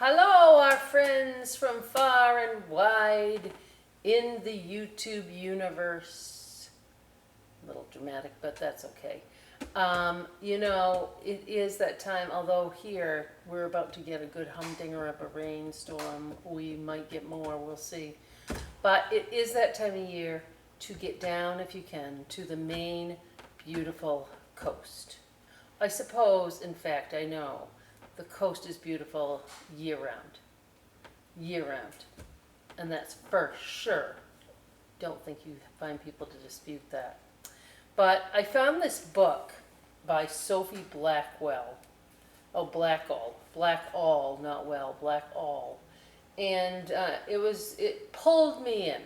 Hello, our friends from far and wide in the YouTube universe. A little dramatic, but that's okay. It is that time, although here we're about to get a good humdinger of a rainstorm. We might get more, we'll see. But it is that time of year to get down, if you can, to the Maine beautiful coast. I suppose, in fact, I know, the coast is beautiful year round. Year round. And that's for sure. Don't think you find people to dispute that. But I found this book by Sophie Blackwell. Oh, Blackall. Blackall, not well, Blackall. And it pulled me in.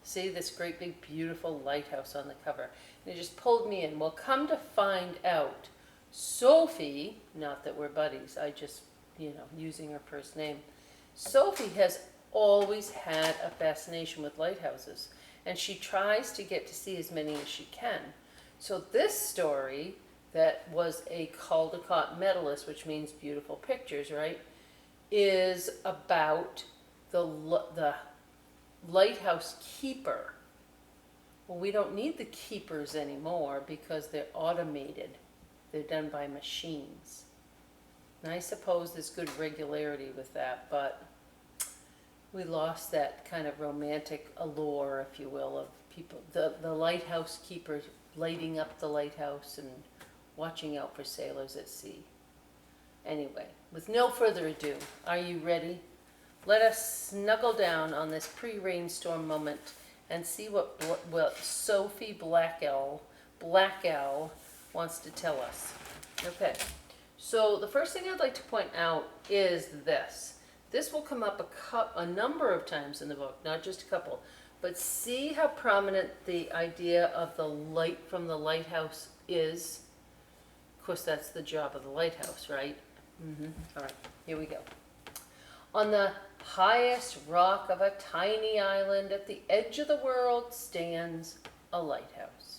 See this great big beautiful lighthouse on the cover. And it just pulled me in. Well, come to find out, Sophie, not that we're buddies, I just, using her first name. Sophie has always had a fascination with lighthouses, and she tries to get to see as many as she can. So this story, that was a Caldecott medalist, which means beautiful pictures, right, is about the lighthouse keeper. Well, we don't need the keepers anymore because they're automated. They're done by machines. And I suppose there's good regularity with that, but we lost that kind of romantic allure, if you will, of people, the lighthouse keepers lighting up the lighthouse and watching out for sailors at sea. Anyway, with no further ado, are you ready? Let us snuggle down on this pre-rainstorm moment and see what Sophie Blackall wants to tell us. Okay, so the first thing I'd like to point out is this. This will come up a number of times in the book, not just a couple. But see how prominent the idea of the light from the lighthouse is? Of course, that's the job of the lighthouse, right? All right, here we go. On the highest rock of a tiny island at the edge of the world stands a lighthouse.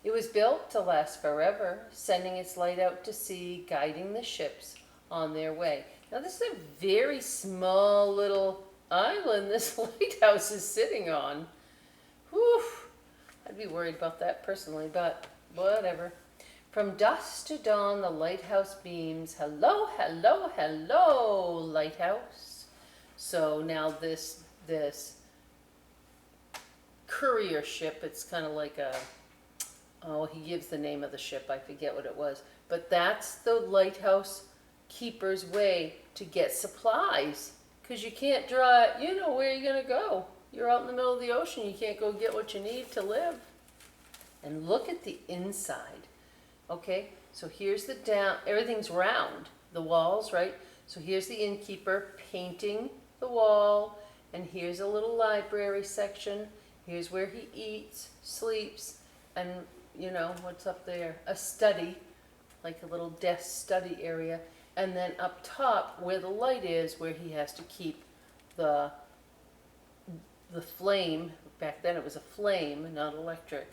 It was built to last forever, sending its light out to sea, guiding the ships on their way. Now, this is a very small little island this lighthouse is sitting on. Whew, I'd be worried about that personally, but whatever. From dusk to dawn, the lighthouse beams. Hello, hello, hello, lighthouse. So now this courier ship, it's kind of like he gives the name of the ship, I forget what it was, but that's the lighthouse keeper's way to get supplies, because you can't draw, where you're going to go. You're out in the middle of the ocean, you can't go get what you need to live. And look at the inside. Okay, so here's the down, everything's round, the walls, right? So here's the innkeeper painting the wall, and here's a little library section. Here's where he eats, sleeps, and what's up there? A study, like a little desk study area. And then up top, where the light is, where he has to keep the flame, back then it was a flame, not electric,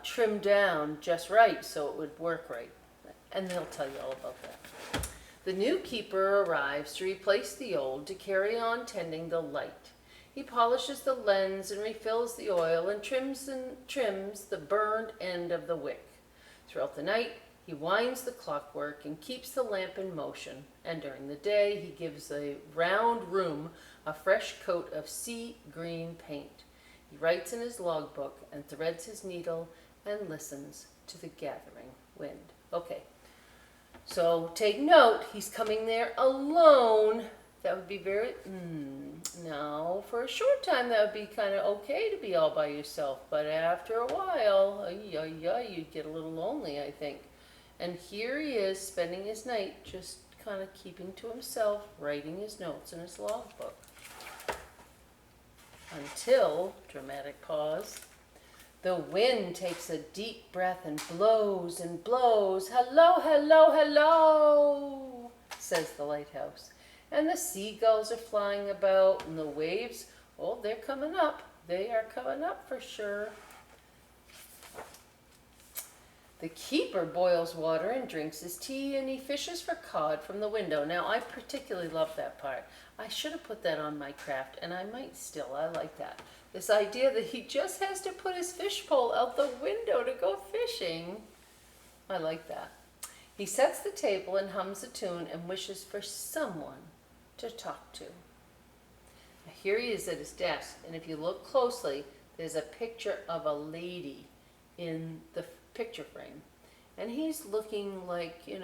trimmed down just right so it would work right. And they'll tell you all about that. The new keeper arrives to replace the old, to carry on tending the light. He polishes the lens and refills the oil and trims the burned end of the wick. Throughout the night, he winds the clockwork and keeps the lamp in motion, and during the day he gives the round room a fresh coat of sea green paint. He writes in his logbook and threads his needle and listens to the gathering wind. Okay, so take note, he's coming there alone. That would be very, now for a short time that would be kind of okay to be all by yourself, but after a while, you'd get a little lonely, I think. And here he is spending his night just kind of keeping to himself, writing his notes in his logbook. Until, dramatic pause, the wind takes a deep breath and blows and blows. Hello, hello, hello, says the lighthouse. And the seagulls are flying about, and the waves, they're coming up. They are coming up for sure. The keeper boils water and drinks his tea, and he fishes for cod from the window. Now, I particularly love that part. I should have put that on my craft, and I might still. I like that. This idea that he just has to put his fish pole out the window to go fishing. I like that. He sets the table and hums a tune and wishes for someone to talk to. Now, here he is at his desk, and if you look closely, there's a picture of a lady in the picture frame. And he's looking like, he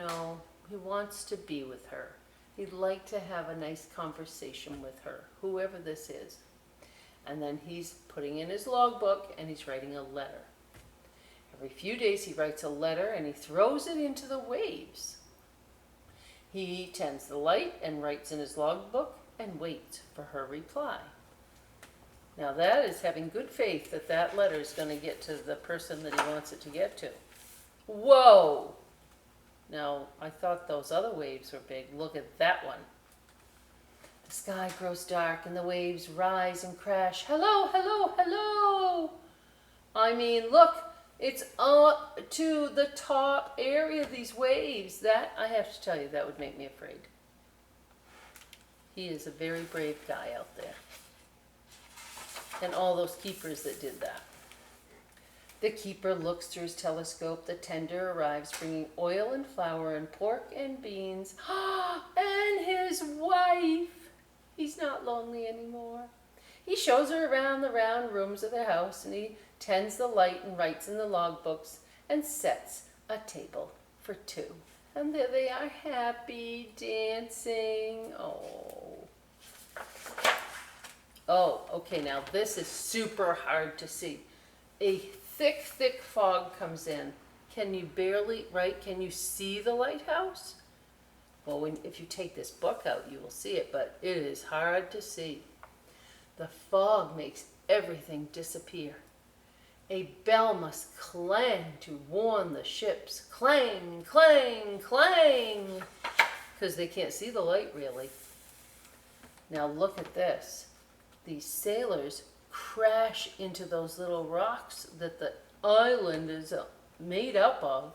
wants to be with her. He'd like to have a nice conversation with her, whoever this is. And then he's putting in his logbook and he's writing a letter. Every few days he writes a letter and he throws it into the waves. He tends the light and writes in his logbook and waits for her reply. Now that is having good faith that that letter is going to get to the person that he wants it to get to. Whoa! Now, I thought those other waves were big. Look at that one. The sky grows dark and the waves rise and crash. Hello, hello, hello! I mean, look, it's up to the top area of these waves. That, I have to tell you, that would make me afraid. He is a very brave guy out there. And all those keepers that did that. The keeper looks through his telescope. The tender arrives, bringing oil and flour and pork and beans. And his wife. He's not lonely anymore. He shows her around the round rooms of the house, and he tends the light and writes in the logbooks and sets a table for two. And there they are, happy, dancing. Oh, okay, now this is super hard to see. A thick, thick fog comes in. Can you can you see the lighthouse? Well, if you take this book out, you will see it, but it is hard to see. The fog makes everything disappear. A bell must clang to warn the ships. Clang, clang, clang, because they can't see the light really. Now look at this. These sailors crash into those little rocks that the island is made up of.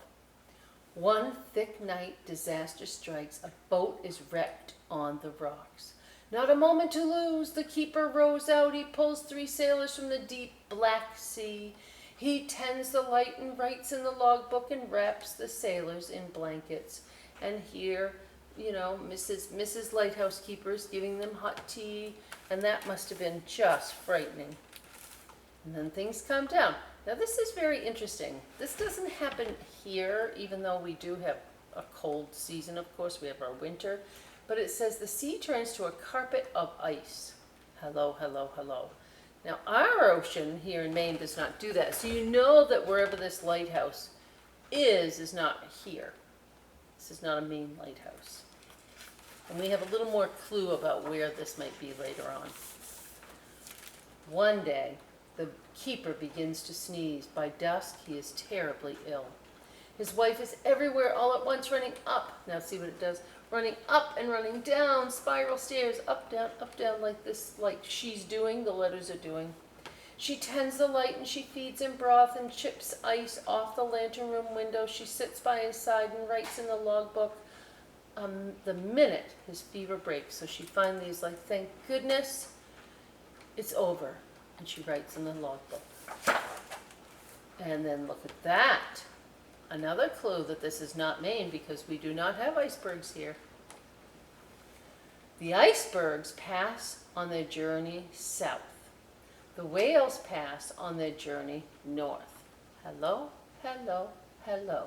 One thick night, disaster strikes. A boat is wrecked on the rocks. Not a moment to lose. The keeper rows out. He pulls 3 sailors from the deep black sea. He tends the light and writes in the logbook and wraps the sailors in blankets. And here, Mrs. Lighthouse Keeper's giving them hot tea, and that must have been just frightening. And then things calm down. Now this is very interesting. This doesn't happen here, even though we do have a cold season, of course. We have our winter. But it says the sea turns to a carpet of ice. Hello, hello, hello. Now our ocean here in Maine does not do that. So you know that wherever this lighthouse is not here. This is not a Maine lighthouse. And we have a little more clue about where this might be later on. One day, the keeper begins to sneeze. By dusk, he is terribly ill. His wife is everywhere all at once, running up. Now see what it does. Running up and running down, spiral stairs, up, down, like this, like she's doing, the letters are doing. She tends the light and she feeds him broth and chips ice off the lantern room window. She sits by his side and writes in the logbook. The minute his fever breaks, so she finally is like, thank goodness it's over. And she writes in the logbook. And then look at that. Another clue that this is not Maine, because we do not have icebergs here. The icebergs pass on their journey south. The whales pass on their journey north. Hello, hello, hello.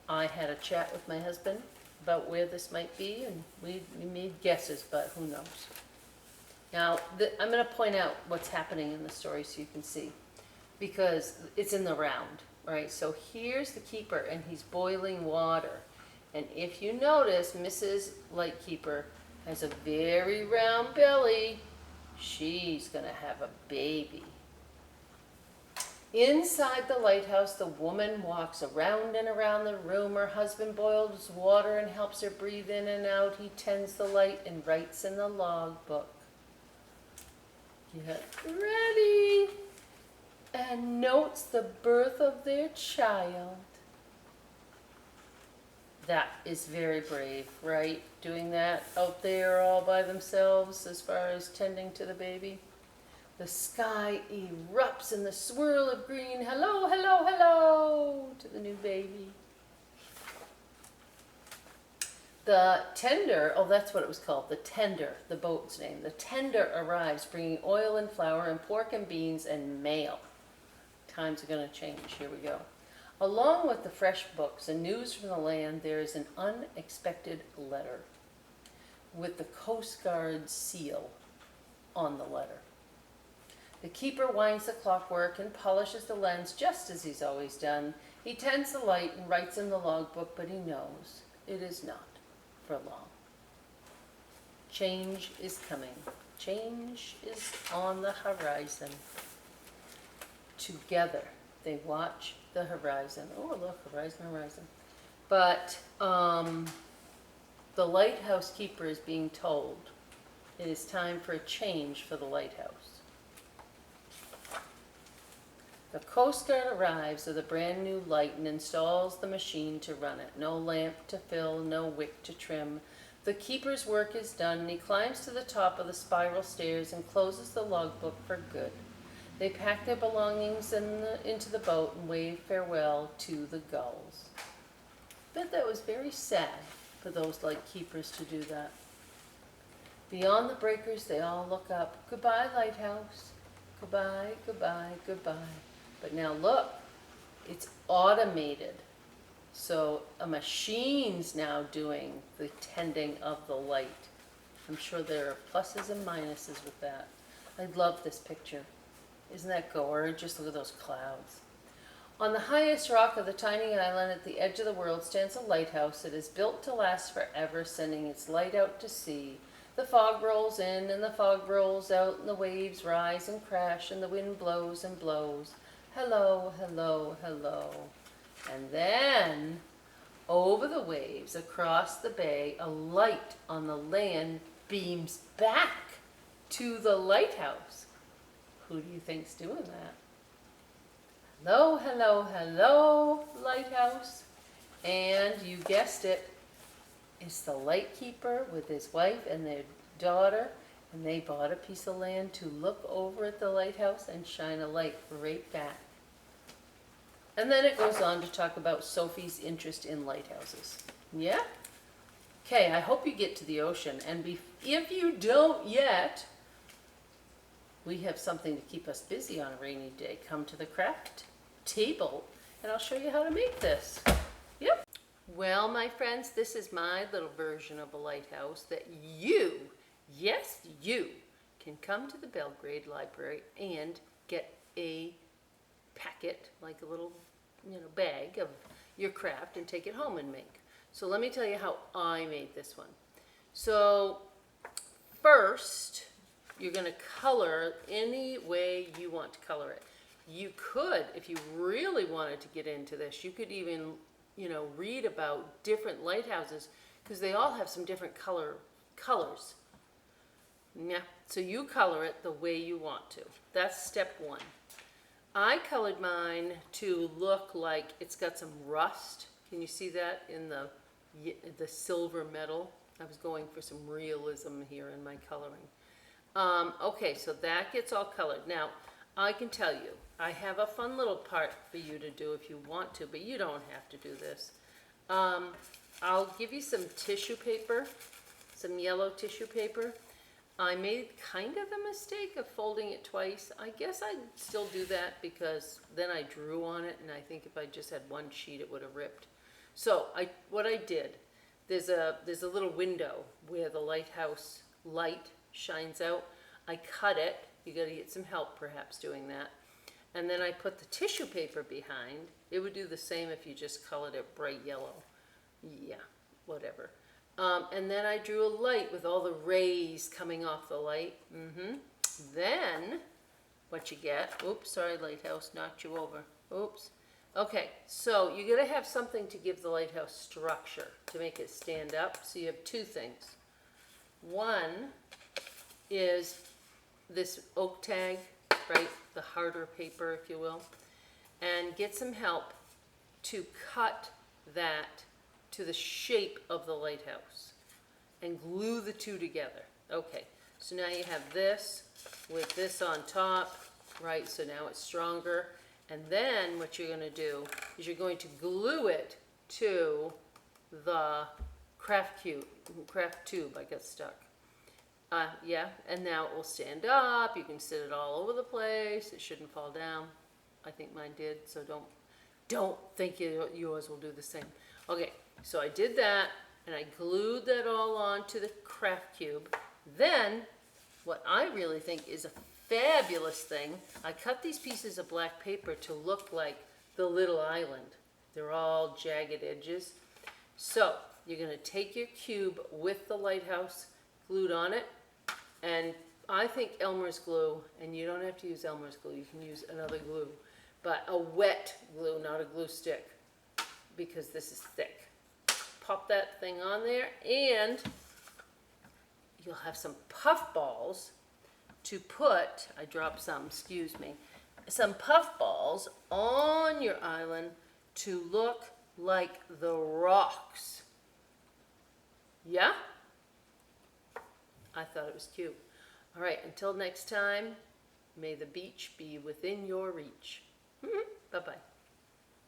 I had a chat with my husband about where this might be, and we made guesses, but who knows. Now, I'm going to point out what's happening in the story so you can see, because it's in the round, right? So here's the keeper, and he's boiling water. And if you notice, Mrs. Lightkeeper has a very round belly. She's going to have a baby. Inside the lighthouse, the woman walks around and around the room. Her husband boils water and helps her breathe in and out. He tends the light and writes in the logbook. Get ready. and notes the birth of their child. That is very brave, right? Doing that out there all by themselves as far as tending to the baby. The sky erupts in the swirl of green. Hello, hello, hello to the new baby. The tender, oh, that's what it was called, the tender, the boat's name. The tender arrives bringing oil and flour and pork and beans and mail. Times are going to change. Here we go. Along with the fresh books and news from the land, there is an unexpected letter with the Coast Guard seal on the letter. The keeper winds the clockwork and polishes the lens just as he's always done. He tends the light and writes in the logbook, but he knows it is not for long. Change is coming. Change is on the horizon. Together, they watch the horizon. Oh, look, horizon, horizon. But the lighthouse keeper is being told it is time for a change for the lighthouse. The Coast Guard arrives with a brand new light and installs the machine to run it. No lamp to fill, no wick to trim. The keeper's work is done and he climbs to the top of the spiral stairs and closes the logbook for good. They pack their belongings into the boat and wave farewell to the gulls. I bet that was very sad for those light keepers to do that. Beyond the breakers, they all look up. Goodbye, lighthouse. Goodbye, goodbye, goodbye. But now look, it's automated. So a machine's now doing the tending of the light. I'm sure there are pluses and minuses with that. I love this picture. Isn't that gorgeous? Look at those clouds. On the highest rock of the tiny island at the edge of the world stands a lighthouse. It is built to last forever, sending its light out to sea. The fog rolls in and the fog rolls out, and the waves rise and crash, and the wind blows and blows. Hello, hello, hello. And then, over the waves, across the bay, a light on the land beams back to the lighthouse. Who do you think's doing that? Hello, hello, hello, lighthouse. And you guessed it, it's the lightkeeper with his wife and their daughter, and they bought a piece of land to look over at the lighthouse and shine a light right back. And then it goes on to talk about Sophie's interest in lighthouses. Yeah? Okay, I hope you get to the ocean, and if you don't yet, we have something to keep us busy on a rainy day. Come to the craft table, and I'll show you how to make this. Yep. Well, my friends, this is my little version of a lighthouse that you, yes, you, can come to the Belgrade Library and get a packet, like a little, bag of your craft and take it home and make. So let me tell you how I made this one. So first, you're going to color any way you want to color it. You could, if you really wanted to get into this, you could even, read about different lighthouses because they all have some different colors. Yeah, so you color it the way you want to. That's step one. I colored mine to look like it's got some rust. Can you see that in the silver metal? I was going for some realism here in my coloring. Okay, so that gets all colored. Now, I can tell you, I have a fun little part for you to do if you want to, but you don't have to do this. I'll give you some tissue paper, some yellow tissue paper. I made kind of the mistake of folding it twice. I guess I'd still do that because then I drew on it, and I think if I just had one sheet, it would have ripped. So what I did, there's a little window where the lighthouse light shines out. I cut it. You got to get some help perhaps doing that. And then I put the tissue paper behind. It would do the same if you just colored it bright yellow. Yeah, whatever. And then I drew a light with all the rays coming off the light. Then, what you get, oops, sorry, lighthouse, knocked you over. Oops. Okay, so you're going to have something to give the lighthouse structure, to make it stand up. So you have two things. One is this oak tag right? The harder paper, if you will. And get some help to cut that to the shape of the lighthouse and glue the two together. Okay, so now you have this with this on top, right? So now it's stronger. And then what you're gonna do is you're going to glue it to the craft tube. I got stuck. Yeah, and now it will stand up. You can sit it all over the place. It shouldn't fall down. I think mine did, so don't think yours will do the same. Okay, so I did that, and I glued that all onto the craft cube. Then, what I really think is a fabulous thing, I cut these pieces of black paper to look like the little island. They're all jagged edges. So, you're gonna take your cube with the lighthouse glued on it, and I think Elmer's glue, and you don't have to use Elmer's glue, you can use another glue, but a wet glue, not a glue stick, because this is thick. Pop that thing on there, and you'll have some puff balls to put, I dropped some, excuse me, some puff balls on your island to look like the rocks. Yeah? I thought it was cute. All right, until next time, may the beach be within your reach. Bye-bye.